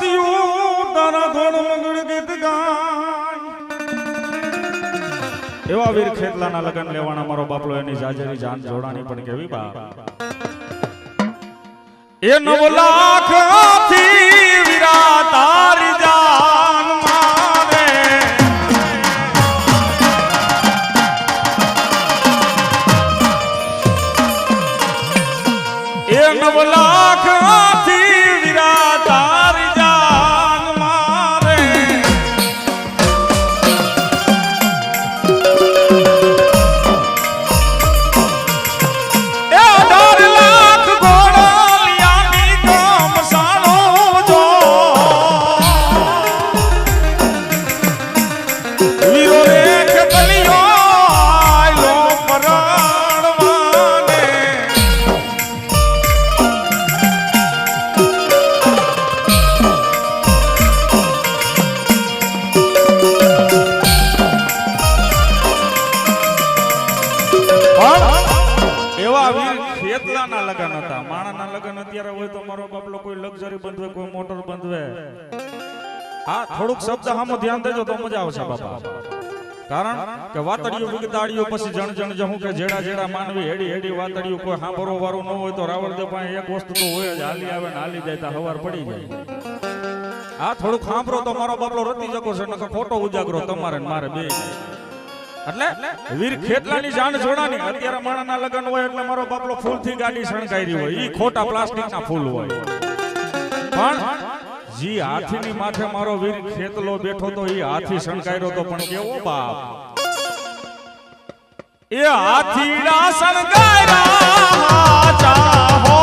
સતિયું તારા ધોળ મગળ ગીત ગાય એવા વીર ખેતલાના લગન લેવાના મારો બાપલો એની જાજરી જાન જોડાણી પણ કેવી બા એ 9 લાખ થી વીરા તારી જાન મારે એ 9 લાખ થી વીરા તારી જાન મારે એ 18 લાખ ગોળલિયાની કામ સાણો જો વીરો રે ખેતલિયો આયો પરણવાને એવા વીર ખેતલાના લગન હતા માણાના લગન અત્યારે હોય તો મારો બાપલો કોઈ લક્ઝરી બંધવે કોઈ મોટર બંધવે આ થોડુંક શબ્દ સામો ધ્યાન દેજો તો મજા આવશે બાપા કારણ કે વાતડીઓ વિગદાડીઓ પછી જણ જણ જહું કે જેડા જેડા માનવી હેડી હેડી વાતડીઓ કોઈ સાંભળો વાળું ન હોય તો રાવળદેવ પાસે એક વસ્તુ તો હોય જ હાલી આવે ને હાલી જાય તો હવાર પડી જાય આ થોડુંક સાંભળો તો મારો બાપલો રતી જકો છે નકર ખોટો ઉજાગરો તમારે ને મારે બે એટલે વીર ખેતલાની જાન જોડાની અત્યારે માણાના લગન હોય એટલે મારો બાપલો ફૂલથી ગાડી શણગારી હોય ઈ ખોટા પ્લાસ્ટિકના ફૂલ હોય પણ જી હાથીની માથે મારો વીર ખેતલો બેઠો તો ઈ હાથી શણગાર્યો તો પણ કેવો બાપ એ હાથીડા શણગાર્યા ચાહો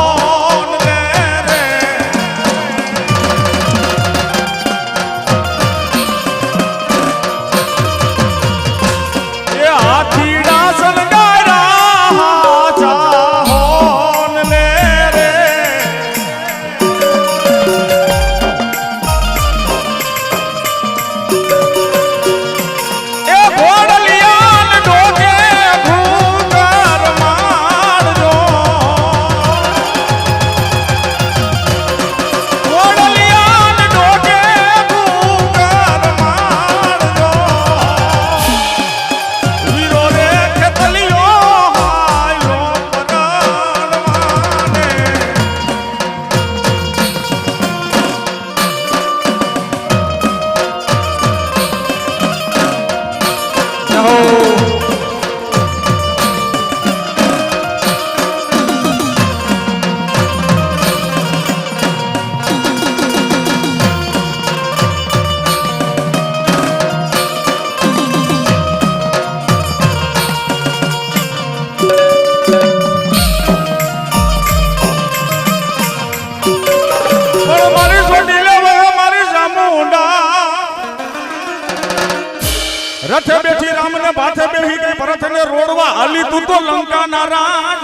રથે બેઠી રામને ભાથે બેહી ગઈ ભરતને રોડવા હાલી તું તો લંકાના રાજ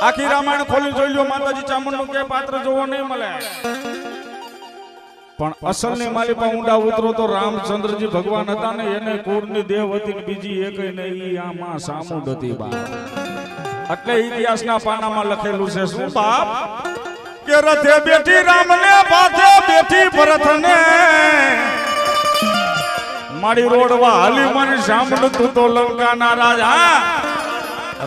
આખી રામાયણ ખોલી જોઈ લ્યો માતાજી ચામુંડનું કે પાત્ર જોવો નહીં મળે પણ અસલની માલિપા ઊંડા ઉતરો તો રામચંદ્રજી ભગવાન હતા ને એને કુળની દેવ હતી ને બીજી એકય નહીં ઈ આમાં સામુંડ હતી બાપ એટલે ઇતિહાસના પાનામાં લખેલું છે શું બાપ કે રથે બેઠી રામને ભાથે બેઠી ભરતને મારી રોડવા હાલી મારી સાંભળ તું તો લંકાના રાજા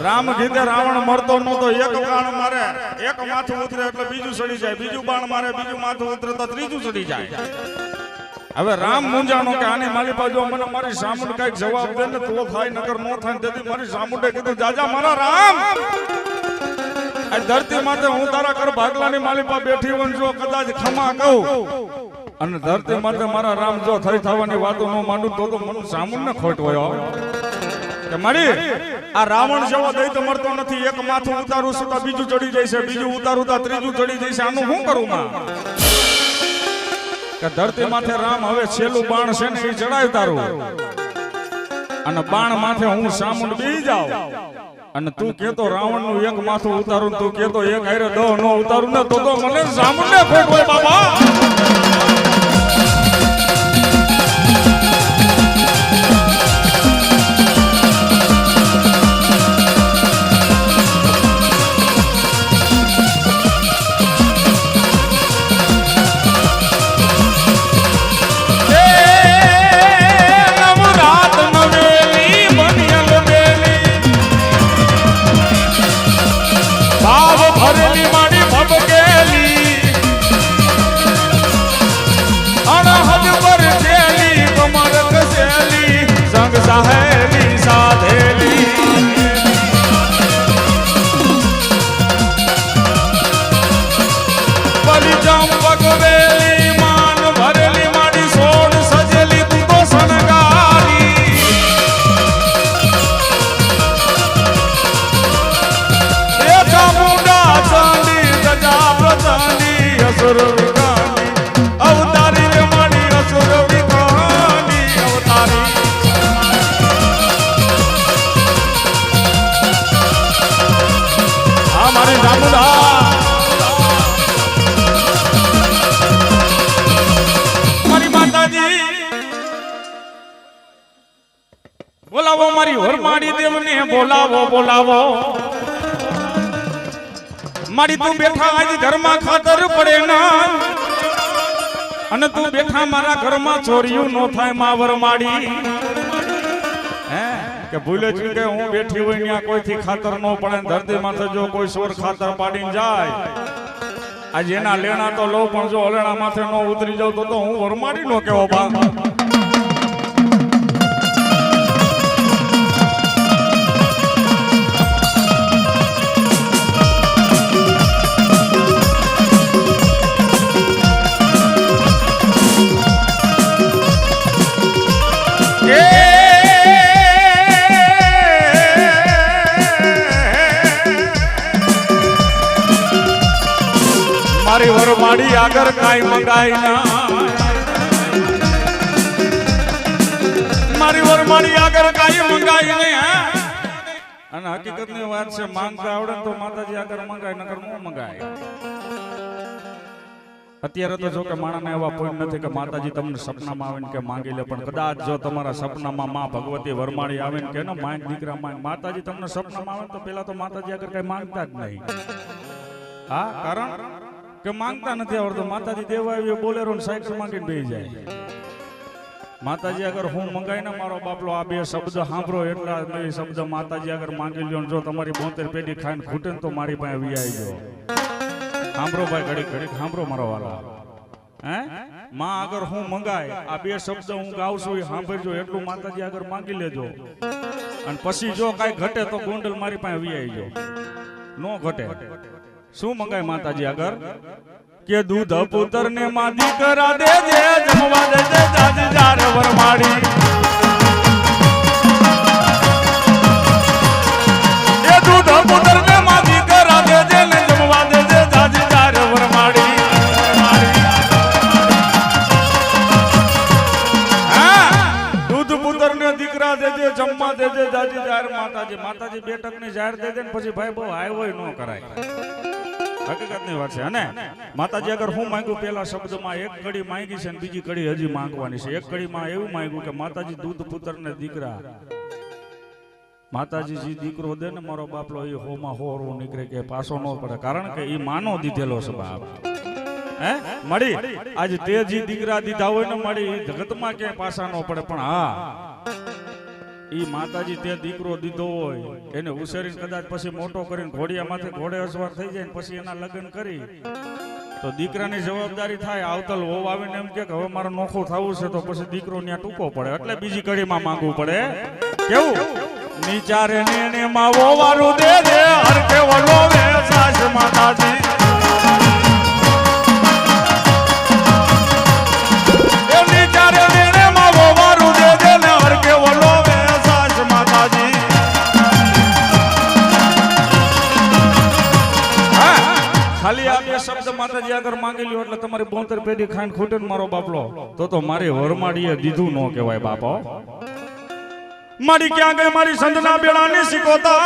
રામ કીધે રાવણ મરતો નતો એક બાણ મારે એક માથું ઉતરે એટલે બીજું સડી જાય બીજું બાણ મારે બીજું માથું ઉતરે તો ત્રીજું સડી જાય હવે રામ મુંજાણો કે આની માલિપા જો મને મારી સામુંડ કઈક જવાબ દે ને તો થાય નગર નો થાય તેથી મારી સામુંડે કીધું જાજા મારા રામ આ ધરતી માથે હું તારા કર ભાગલાની માલિપા બેઠી હોન જો કદાચ ખમા કહું અને ધરતી માટે મારા રામ જો થઈ થવાની વાતો ન માંડું તો મને સામું ન ખોટ હોય કે મારી આ રાવણ જેવો દઈ તો મળતો નથી એક માથું ઉતારું છું તો બીજું ચડી જાય છે બીજું ઉતારું તો ત્રીજું ચડી જાય છે આનું શું કરું માં કે ધરતી માથે રામ હવે છેલ્લું બાણ છે ને એ ચડાય તારું અને બાણ માથે હું સામુંડ બેહી જાઉં અને તું કેતો રાવણ નું એક માથું ઉતારું તું કેતો એક હારે 10 નો ઉતારું ને તો મને સામુંડ ને ખોટ હોય બાબા મારી જામુડા મારી માતાજી બોલાવો મારી વરમાડી દેવને બોલાવો બોલાવો મારી તું બેઠા આજ ઘરમાં ખાતર પડે ના અને તું બેઠા મારા ઘરમાં ચોરીયું નો થાય માં વરમાડી હે કે ભૂલે છે કે હું બેઠી હોય ત્યાં કોઈથી ખાતર નો પડે ધરતી માથે જો કોઈ સોર ખાતર પાડીને જાય આજ એના લેણા તો લો પણ જો હલેણા માથે નો ઉતરી જાવ તો હું વરમાડી નો કેવો બા મારી વરમાડી આગળ કાઈ મંગાય ના મારી વરમાડી આગળ કાઈ મંગાય નહીં અને હકીકત ની વાત છે માંગતા આવડે તો માતાજી આગળ મંગાય નકર નો મંગાય અત્યારે તો જો કે માણસને એવા પોઈન્ટ નથી કે માતાજી તમને સપનામાં આવીને કે માંગી લે પણ કદાચ જો તમારા સપનામાં માં ભગવતી વરમાડી આવીને કે ને માંગ દીકરા માંગ માતાજી તમને સપનામાં આવે તો પેલા તો માતાજી આગળ કઈ માંગતા જ નહીં હા કારણ કે માંગતા નથી આવડતું માતાજી દેવા આવી બોલેરો ને સાયકલ માંગીને બેસી જાય માતાજી આગળ હું મંગાઈ ને મારો બાપલો આ બે શબ્દ સાંભળો એટલા બે શબ્દ માતાજી આગળ માંગી લ્યો જો તમારી 72 પેઢી ખાઈને ખૂટે ને તો મારી પાસે વી આવી ગયો સાંભળો ભાઈ ઘડીક ઘડીક સાંભળો મારો વાલા હે માં આગળ હું મંગાય આ બે શબ્દ હું ગાઉં છું એ સાંભળજો એટલું માતાજી આગળ માંગી લેજો અને પછી જો કાંઈ ઘટે તો ગોંડલ મારી પાસે વી આવી ગયો નો ઘટે શું મંગાય માતાજી આગળ કે દૂધ પુત્ર ને માં દીકરા દેજે જમવા દેજે જાજી જાર વરમાડી એ દૂધ પુત્ર ને માં દીકરા દેજે ને જમવા દેજે જાજી જાર વરમાડી હા દૂધ પુત્ર ને દીકરા દેજે જમવા દેજે જાજી જાર માતાજી બેટક ની જાહેર દેજે ને પછી ભાઈ બહુ આવ્યો ન કરાય હકીકતની વાત છે અને માતાજી અગર હું માંગ્યું પેલા શબ્દમાં એક કડી માંગી છે ને બીજી કડી હજી માંગવાની છે એક કડીમાં એવું માંગ્યું કે માતાજી દૂધ પુત્ર ને દીકરા માતાજી જે દીકરો દે ને મારો બાપલો એ હોમાં હોરું નીકળે કે પાછો ન પડે કારણ કે એ માનો દીધેલો છે બાપ હે મળી આજ તે જે દીકરા દીધા હોય ને મળી જગતમાં ક્યાંય પાછા ન પડે પણ હા ઈ માતાજી તે દીકરો દીધો હોય એને ઉછેરીને કદાચ પછી મોટો કરીને ઘોડિયામાંથી ઘોડે અસવાર થઈ જાય પછી એના લગ્ન કરી તો દીકરાની જવાબદારી થાય આવતલ હોવ આવીને એમ કે હવે મારે નોખું થવું છે તો પછી દીકરો ત્યાં ટૂંકો પડે એટલે બીજી કડીમાં માંગવું પડે કેવું નીચારે ને માવો વારું દે દે હર કે વલો વે સાસ માતાજી એ નીચારે ને માવો વારું દે દે ને હર કે વલો ખાલી આ બે શબ્દ માતાજી આગળ માંગી લ્યો એટલે તમારી 72 પેઢી ખાઈને ખૂટે ને મારો બાપલો તો મારી વરમાડીએ દીધું ન કહેવાય બાપો મારી ક્યાં ગઈ મારી સંધના બેડાની સિકોતા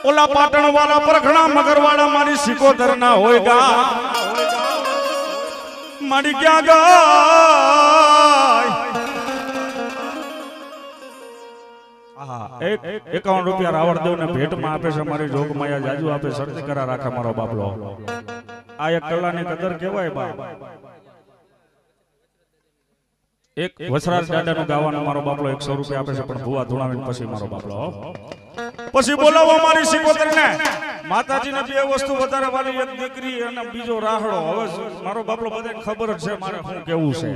ઓલા પાટણ વાળા પરખણા મગરવાળા મારી સિકોતર ના હોય ગા મારી ક્યાં ગઈ 51 રૂપિયા રાવણ દેવ ને ભેટમાં આપે છે મારી જોગ માયા જાજુ આપે શરતી કરા રાખે મારો બાપલો આ એક કલાની કદર કહેવાય બા એક વસરાજ દાદાનું ગાવાનું મારો બાપલો 100 રૂપિયા આપે છે પણ ભુવા ધુણાવીને પછી મારો બાપલો પછી બોલાવો મારી સિકોતર ને માતાજીને બે વસ્તુ વધારે વાળી એક દીકરી અને બીજો રાહડો હવે મારો બાપલો બધાને ખબર જ છે મારે શું કેવું છે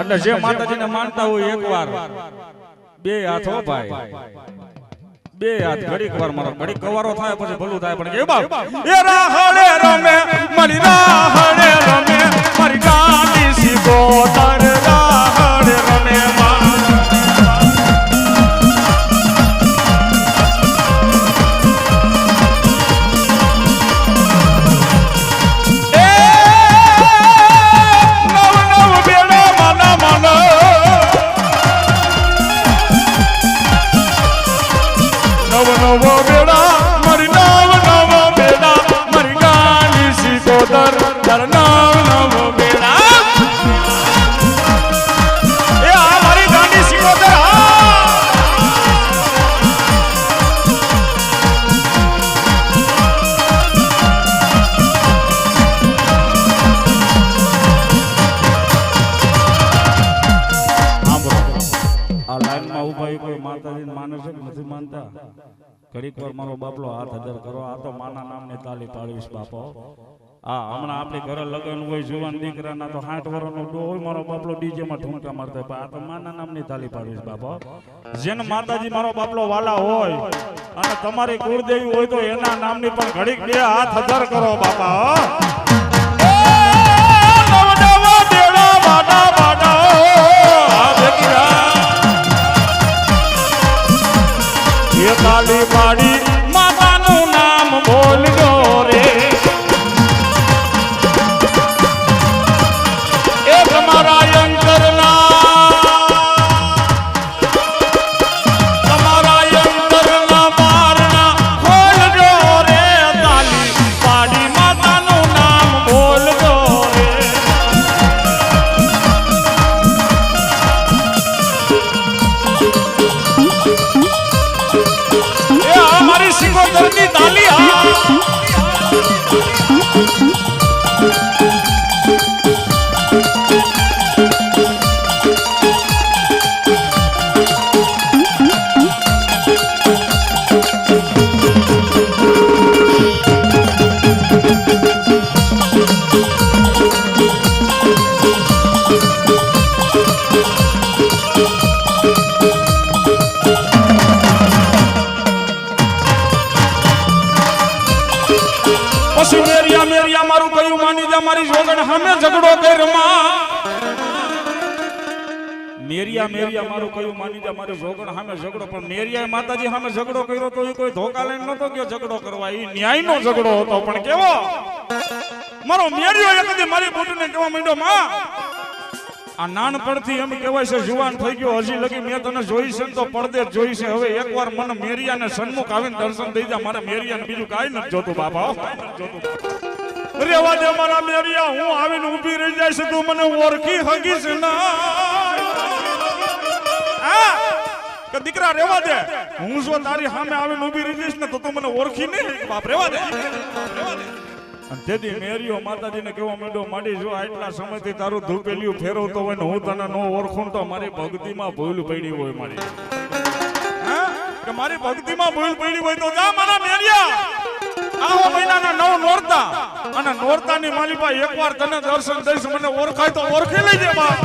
એટલે જે માતાજીને માનતા હોય એકવાર બે હાથો ભાઈ બે હાથ ઘડીક વાર મારો ઘડીક કવારો થાય પછી ભલું થાય પણ એ બાપ એ રાહડે રમે મારી રાહડે રમે મારી ગાડી સિકોતર રાહડે રમે નવો બેડા સિકોદર નવ બેડા એ આ મારી ગાંડી સિકોદર કોઈ માતાજી માને છે કે નથી માનતા ઘડીક વાર મારો બાપલો હાથ હજાર કરો આ તો માના નામની તાલી પાડીશ બાપો આ હમણાં આપણી ઘરે લગ્ન હોય જુવાન દીકરાના તો 60 વર્ષનો ડો હોય મારો બાપલો ડીજે માં ઠુમકા મારતા હોય આ તો માના નામની તાલી પાડીશ બાપો જેને માતાજી મારો બાપલો વાલા હોય અને તમારી કુળદેવી હોય તો એના નામની પણ ઘડીક બે હાથ હજાર કરો બાપા તાલી પાડી માતાનું નામ બોલજો રે એ તમારા અંતરના બારના ખોલજો રે તાલી પાડી માતાનું નામ બોલજો રે સિકોદરની તાલી મેરિયા મારું કયું માની જા મારી જોગણ સામે ઝઘડો કરમાં મેરિયા મારું કયું માની જા મારી જોગણ સામે ઝઘડો પણ મેરિયાએ માતાજી સામે ઝઘડો કર્યો તો એ કોઈ ધોકા લઈને નતો ગયો ઝઘડો કરવા એ ન્યાયનો ઝઘડો હતો પણ કેવો મારો મેરિયો એકદી મારી બુટને કેવા માંડ્યો માં આ નાનપણથી એમ કહેવાય છે જુવાન થઈ ગયો હજી લગી મેં તને જોઈ છે તો પડદે જોઈ છે હવે એકવાર મને મેરિયાને સન્મુખ આવીને દર્શન દઈ જા મારે મેરિયાને બીજું કાંઈ નથી જોતું બાપા રેવા દે મારા મેરિયા હું આવીને ઊભી રહી જાય છે તું મને ઓળખી હગીશ ના કે દીકરા રેવા દે હું જો તારી સામે આવીને ઊભી રહી જઈશ ને તો તું મને ઓળખી નહીં બાપ રેવા દે તેથી મેરિયો માતાજીને કેવો માંડ્યો માડી જો આટલા સમયથી તારું ધૂપેલિયું ફેરવતો હોય ને હું તને ન ઓળખું તો મારી ભક્તિમાં ભૂલ પડી હોય મારી કે મારી ભક્તિમાં ભૂલ પડી હોય તો જા મારા મેરિયા આવો મહિનાના 9 નોરતા અને નોરતાની માલિપા એકવાર તને દર્શન દઈશ મને ઓળખાય તો ઓળખી લેજે બાપ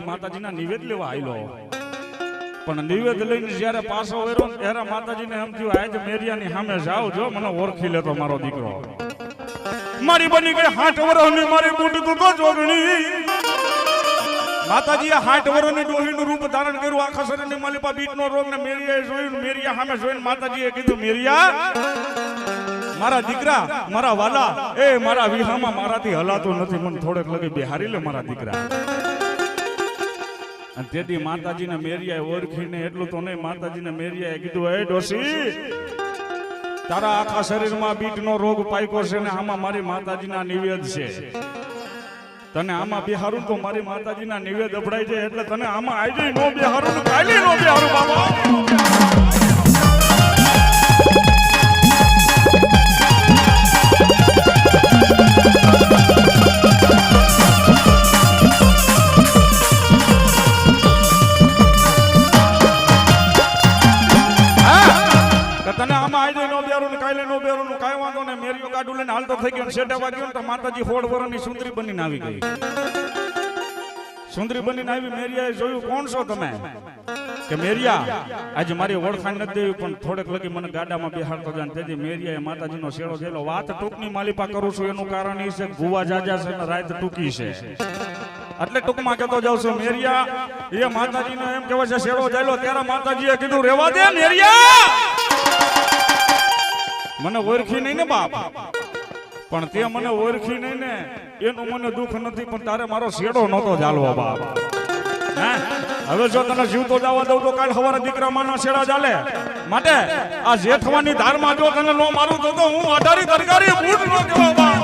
માતાજીના નિવેદ લેવા આયલો પણ નિવેદ લઈને જ્યારે પાછો વેરો ત્યારે માતાજીને એમ થયું આજ મેરિયાની સામે જાવ જો મને ઓળખી લેતો મારો દીકરો મારી બની ગઈ 60 વર્ષની મારી બુટ તું તો જોગણી માતાજીએ 60 વર્ષની ડોહીનું રૂપ ધારણ કર્યું આખા શરીરની માલિપા બીટનો રોગ ને મેરિયાએ જોયું મેરિયા સામે જોઈને માતાજીએ કીધું મેરિયા મારા દીકરા મારા વાલા એ મારા વિહામાં મારાથી હલાતું નથી મને થોડેક લગી બેહારી લે મારા દીકરા તેથી માતાજીને મેરિયાએ ઓળખીને એટલું તો નહીં માતાજીને મેરિયાએ કીધું એ ડોસી તારા આખા શરીરમાં બીટનો રોગ પાક્યો છે ને આમાં મારી માતાજીના નિવેદ છે તને આમાં બિહારું તો મારી માતાજીના નિવેદ અપડાઈ જાય એટલે તને આમાં આવી જાય નો બિહારું કાલી નો બિહારું બાબા ગાડું લઈને હાલતો થઈ ગયો શેટા વાગ્યો તો માતાજી 16 વર્ષની સુંદરી બનીને આવી ગઈ. સુંદરી બનીને આવી મેરિયાએ જોયું કોણ છો તમે કે મેરિયા આજે મારી ઓળખાણ નથી દેવી પણ થોડેક લગી મને ગાડામાં બેહાડતો જાય તેથી મેરિયાએ માતાજીનો શેડો થયેલો. વાત ટૂંકની માલિપા કરું છું એનું કારણ એ છે ગુવા જાજા છે ને રાત ટૂંકી છે એટલે ટૂંકમાં કહેતો જાઉં છું. મેરિયા એ માતાજીનો એમ કહેવાય છે શેડો જાયલો ત્યારે માતાજીએ કીધું રેવા દે મેરિયા, મને ઓળખી નહીં ને બાપ, પણ તે મને ઓળખી નહીં ને એનું મને દુઃખ નથી પણ તારે મારો શેડો નહોતો ચાલવો બાપ. હવે જો તને જીવતો જવા દઉં તો કાલ સવારે દીકરા માના શેડા ચાલે માટે આ જેઠવાની ધારમાં જો તને નો મારું તો હું અઢારી તરકારી બૂટ નો કેવો બાપ.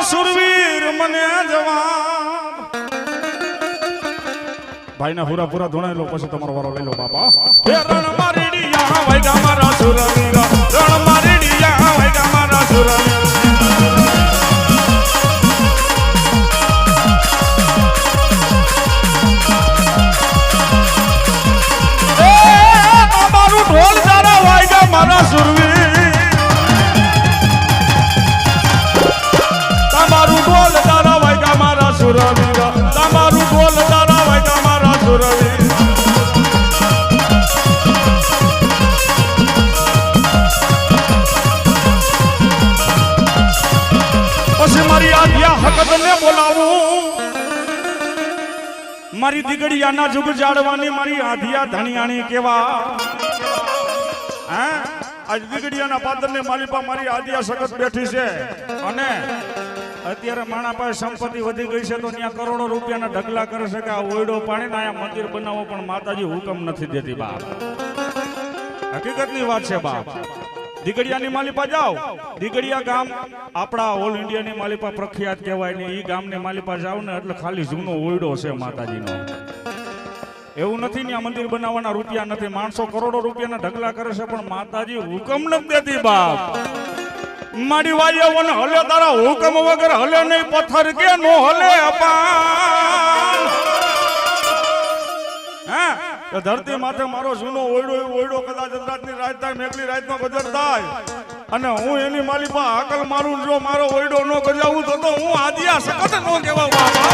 સુરવીર મને જવાબ ભાઈના પૂરા પૂરા ધોણાયેલો પછી તમારો વારો લઈ લો બાપા. હે રણ મારીડિયા વાયગા મારા સુરવીર, રણ મારીડિયા વાયગા મારા સુરવીર. એ તમારું ઢોલ તારા વાયગા મારા સુરવીર, તમારું ઢોલ તારા વાયગા મારા સુરવીર, તમારું ઢોલ તારા વાયગા મારા સુરવીર. પછી મારી આધ્યા હકતને બોલાવું, મારી દીકડીયાના જુગ જાડવાની મારી આધ્યા ધણિયાણી કેવા. હા આજ દીકડીયાના પાદરને માલિપા મારી આધ્યા સખત બેઠી છે અને અત્યારે માણા પાસે સંપત્તિ વધી ગઈ છે તો ત્યાં કરોડો રૂપિયાના ઢગલા કરે છે કે આ ઓયડો પાણીને અહીંયા મંદિર બનાવો પણ માતાજી હુકમ નથી દેતી બાપ. હકીકતની વાત છે બાપ. દીકડિયાની માલિપા જાઓ, દીકડિયા ગામ આપણા ઓલ ઇન્ડિયાની માલિપા પ્રખ્યાત કહેવાય ને એ ગામની માલિપા જાવ ને એટલે ખાલી જૂનો ઓયડો છે માતાજીનો. એવું નથી ને આ મંદિર બનાવવાના રૂપિયા નથી, માણસો કરોડો રૂપિયાના ઢગલા કરે છે પણ માતાજી હુકમ નથી દેતી બાપ. મારી વાયવન હલે તારા હુકમ વગર હલે નહીં પથ્થર કે નો હલે અપાન. હા ધરતી માથે મારો જૂનો ઓયડો કદાચ અંદાજની રાત થાય મેઘલી રાતમાં ગજર થાય અને હું એની માલિપા હાકલ મારું જો મારો ઓયડો નો ગજાવું તો હું આદિયા સખત નો કહેવા બાપા.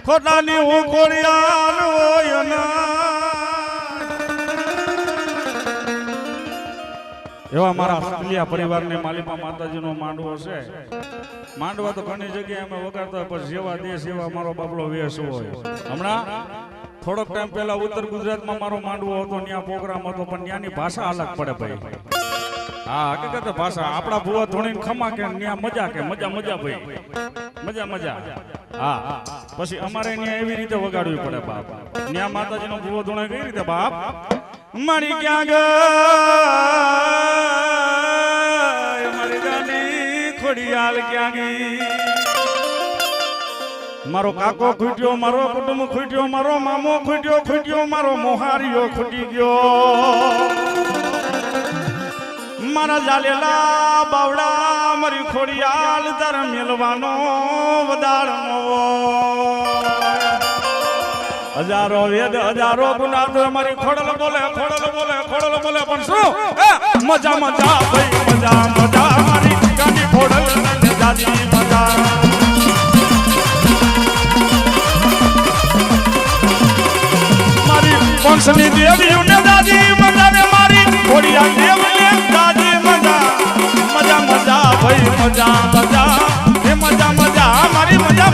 ખોટાની હું ખોડિયાલ હોય એવા મારા સકલિયા પરિવારને માલિપા માતાજીનો માંડવો છે. માંડવા તો ઘણી જગ્યાએ અમે વગાડતા પણ જેવા દેશ એવા મારો બાબલો વેશ હોય. હમણાં થોડોક ટાઈમ પહેલા ઉત્તર ગુજરાતમાં મારો માંડવો હતો, ત્યાં પ્રોગ્રામ હતો પણ ત્યાંની ભાષા અલગ પડે ભાઈ. હા હકીકત ભાષા આપણા ભુવા ધોણીને ખમા કે ત્યાં મજા કે મજા ભાઈ મજા. હા પછી અમારે ત્યાં એવી રીતે વગાડવી પડે બાપ. ત્યાં માતાજીનો ભુવો ધોણાય કઈ રીતે બાપ. મારી ક્યાં ગઈ મારી ગાની ખોડિયાલ ક્યાં ગઈ, મારો કાકો ખૂટ્યો, મારો કુટુંબ ખૂટ્યો, મારો મામો ખૂટ્યો, મારો મોહારીઓ ખૂટી ગયો, મારા જાલેલા બાવડા મારી ખોડિયાલ તાર મેલવાનો વધારનો હજારો વેદ હજારો ગુના તો મારી ખોડલ બોલે પણ શું મજા ભાઈ મજા મારી કાની ખોડલ દાદી મજા મારી વંશની દેવીઓને દાદી મજા ને મારી ખોડિયાલ દેવને દાદી મજા ભાઈ મજા એ મજા મારી મજા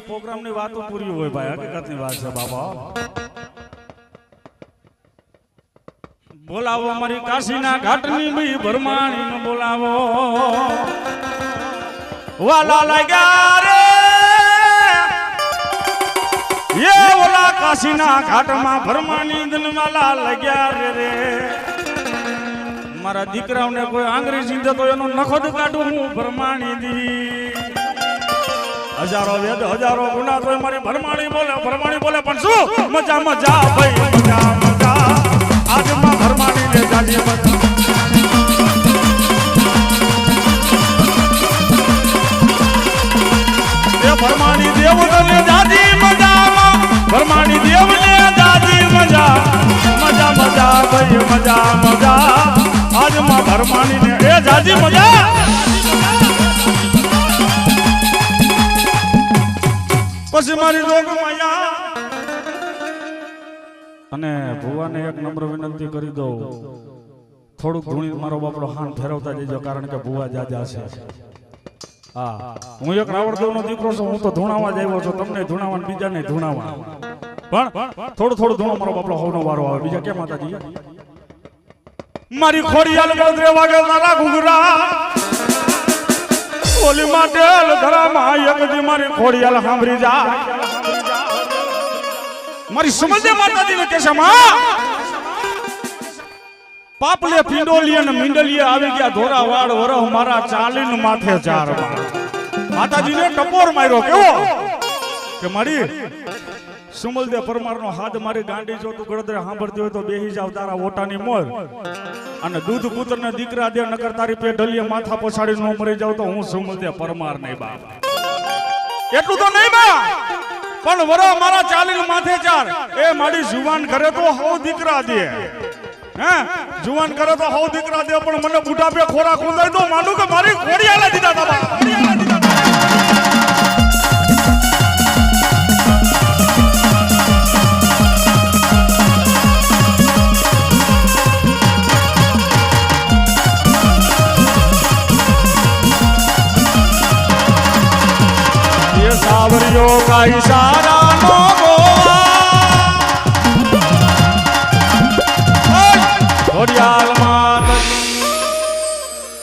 પ્રોગ્રામની વાતો પૂરી હોય ભાઈ, હકીકતની વાત છે બાબા. બોલાવો મારી કાશીના ઘાટની બી ભરમાણીને બોલાવો, વાલા લાગ્યા રે એ ઓલા કાશીના ઘાટમાં ભરમાણી દનવાલા લાગ્યા રે મારા દીકરાઓને કોઈ આંગળી સીધે તો એનો નખો કાઢું હું ભરમાણી દી. હજારો વેદ હજારો ગુના તો મારી ભરમાણી બોલે પણ શું મજા ભાઈ મજા આજ માં ભરમાણી ને જાજી એ ભરમાણી દેવ ને જાજી મજા ભરમાણી દેવ ને જાજી મજા ભાઈ મજા આજ માં ભરમાણી ને એ જાજી મજા. પછી મારી રોગ માયા અને ભુવાને એક નમ્ર વિનંતી કરી દઉં, થોડુંક ધૂણી મારો બાપડો હાન ફેરવતા જજો, કારણ કે ભુવા જાજા છે. હા, હું એક રાવણદેવનો દીકરો છું, હું તો ધૂણાવા જ આવ્યો છું, તમને ધૂણાવા બીજાને ધૂણાવા, પણ થોડું ધૂણો મારો બાપડો હોવાનો વારો આવે. બીજા કેમ માતાજી મારી ખોડિયાલ ગળદરે વાગે તારા ઘુંઘરા ઓલી માટે ધરામાં એક દી મારી ખોડિયાલ સાંભળી જા મારી સમજે માતાજીને કહેશે માં પાપલે પિંડોલી અને મિંડલીએ આવી ગયા ધોરા વાળ વરહ મારા ચાલીન માથે ચાર માતાજીને ટપોર માર્યો કેવો કે મારી સુમલદે પરમારનો હાથ મારી ગાંડી જો તું ગળદરે સાંભળતી હોય તો બેહી જાવ તારા ઓટાની મોર અને દૂધ પુત્રને દીકરા દે નકર તારી પેઢલીએ માથા પછાડી નો મરી જાવ તો હું સુમલદે પરમાર નહીં બાપ. એટલું તો નહીં બા પણ વરો મારા ચાલીન માથે ચાર એ મારી જુવાન કરે તો હો દીકરા દે હે જુવાન કરે તો હો દીકરા દે પણ મને બુઢાપે ખોરાક ઉંદાય તો માનું કે મારી ખોડિયાલે દીધા તા सावरियों का इशारा